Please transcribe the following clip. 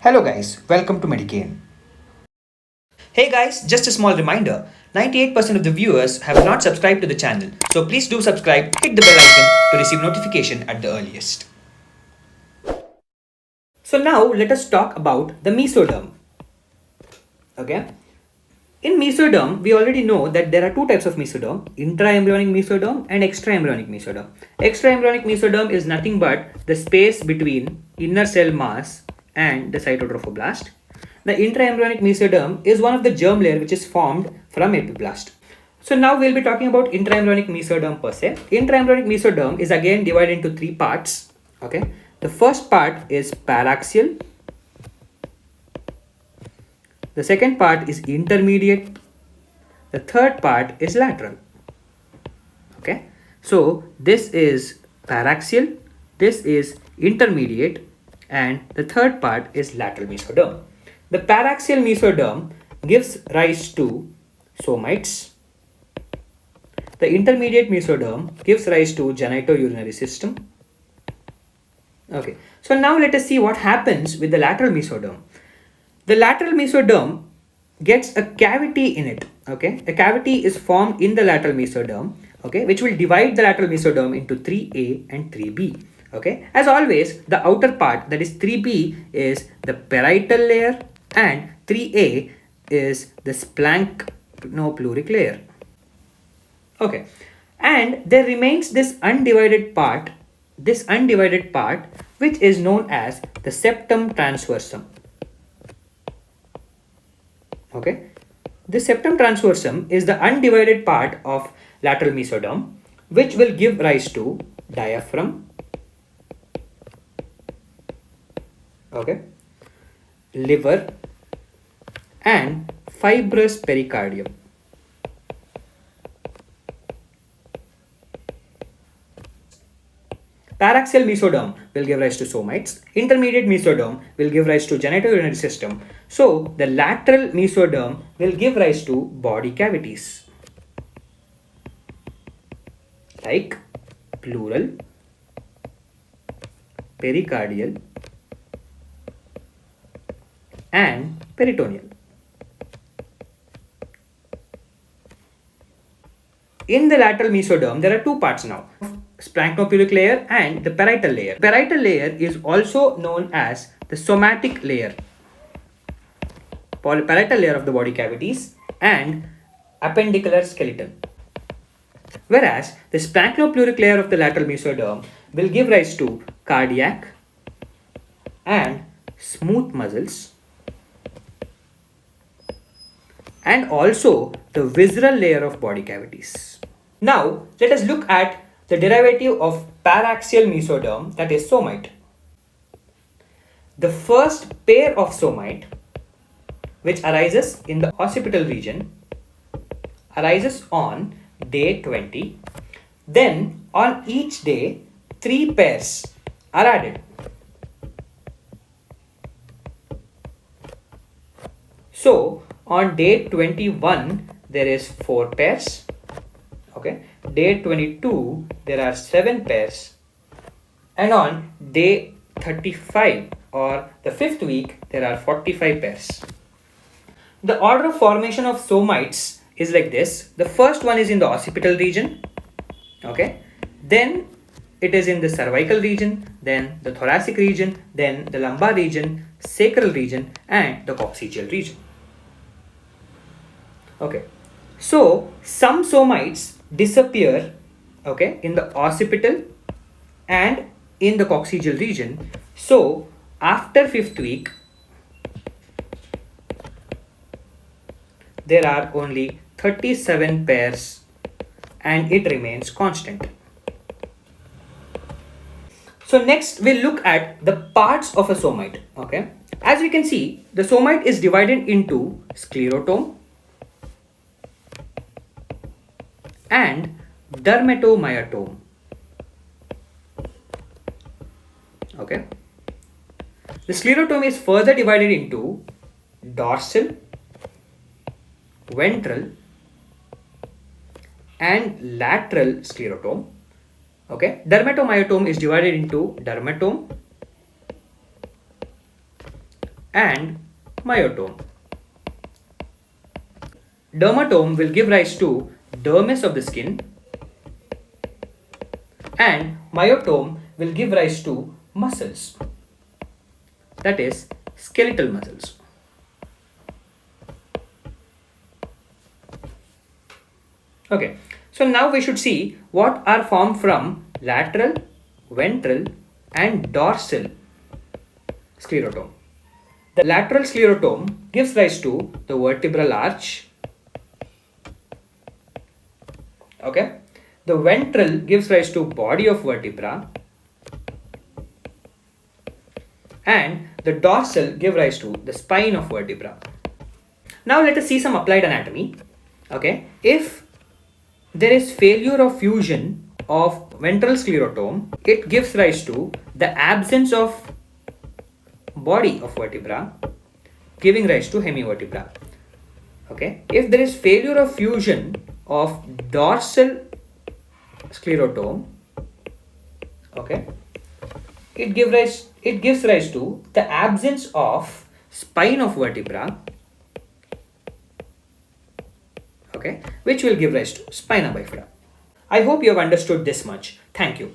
Hello guys, welcome to Medicaid. Hey guys, just a small reminder, 98% of the viewers have not subscribed to the channel, so please do subscribe, hit the bell icon to receive notification at the earliest. So now let us talk about the mesoderm. Okay. In mesoderm, we already know that there are two types of mesoderm, intraembryonic mesoderm and extraembryonic mesoderm. Extraembryonic mesoderm is nothing but the space between inner cell mass and the cytotrophoblast. The intraembryonic mesoderm is one of the germ layer which is formed from epiblast. So now we'll be talking about intraembryonic mesoderm per se. Intraembryonic mesoderm is again divided into three parts. Okay. The first part is paraxial. The second part is intermediate. The third part is lateral. Okay. So this is paraxial, this is intermediate, and the third part is lateral mesoderm. The paraxial mesoderm gives rise to somites. The intermediate mesoderm gives rise to genitourinary system. Okay. So now let us see what happens with the lateral mesoderm. The lateral mesoderm gets a cavity in it. Okay, a cavity is formed in the lateral mesoderm, okay, which will divide the lateral mesoderm into 3A and 3B. Okay, as always, the outer part, that is 3B, is the parietal layer and 3A is the splanchnopluric layer. Okay, and there remains this undivided part which is known as the septum transversum. Okay, this septum transversum is the undivided part of lateral mesoderm which will give rise to diaphragm, okay, liver and fibrous pericardium. Paraxial mesoderm will give rise to somites. Intermediate mesoderm will give rise to genitourinary system. So the lateral mesoderm will give rise to body cavities like pleural, pericardial, and peritoneal. In the lateral mesoderm, there are two parts now, splanchnopluric layer and the parietal layer. Parietal layer is also known as the somatic layer, parietal layer of the body cavities and appendicular skeleton. Whereas the splanchnopluric layer of the lateral mesoderm will give rise to cardiac and smooth muscles and also the visceral layer of body cavities. Now let us look at the derivative of paraxial mesoderm, that is somite. The first pair of somite, which arises in the occipital region, arises on day 20. Then on each day 3 pairs are added. So on day 21 there is 4 pairs. Okay, day 22 there are 7 pairs, and on day 35 or the 5th week there are 45 pairs. The order of formation of somites is like this. The first one is in the occipital region, okay, then it is in the cervical region, then the thoracic region, then the lumbar region, sacral region, and the coccygeal region. Okay, so some somites disappear, okay, in the occipital and in the coccygeal region. So after 5th week there are only 37 pairs and it remains constant. So next we'll look at the parts of a somite. Okay, as we can see, the somite is divided into sclerotome and dermatomyotome. Okay, the sclerotome is further divided into dorsal, ventral, and lateral sclerotome. Okay, dermatomyotome is divided into dermatome, and myotome. Dermatome will give rise to dermis of the skin, and myotome will give rise to muscles, that is skeletal muscles. Okay, so now we should see what are formed from lateral, ventral and dorsal sclerotome. The lateral sclerotome gives rise to the vertebral arch. Okay, the ventral gives rise to body of vertebra, and the dorsal give rise to the spine of vertebra. Now let us see some applied anatomy. Okay, if there is failure of fusion of ventral sclerotome, it gives rise to the absence of body of vertebra, giving rise to hemivertebra. Okay, if there is failure of fusion of dorsal sclerotome, okay, it gives rise to the absence of spine of vertebra, okay, which will give rise to spina bifida. I hope you have understood this much. Thank you.